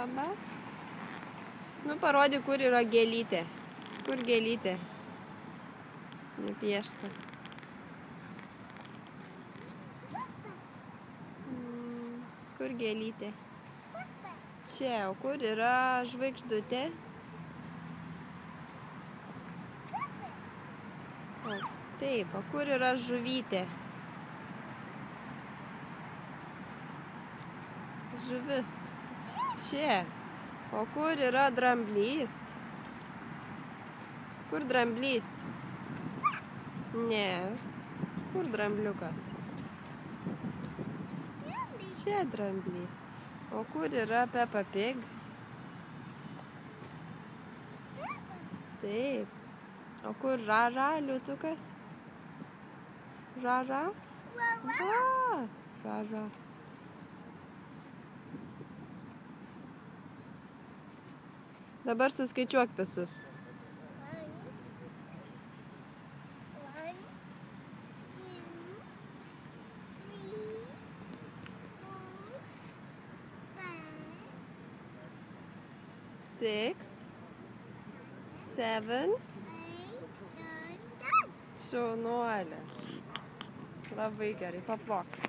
Laba. Nu, parodyk, kur yra gėlytė. Kur gėlytė? Nupiešta. Kur gėlytė? Čia, o kur yra žvaigždutė? O, taip, o kur yra žuvytė? Žuvis. Čia. O kur yra dramblys? Kur dramblys? Ne. Kur drambliukas? Čia dramblys. O kur yra Peppa Pig? Taip. O kur Žaža, liūtukas? Žaža? Va, Žaža. Dabar suskaičiuok visus. 6, 7. Šaunuolė. Labai gerai, paplok.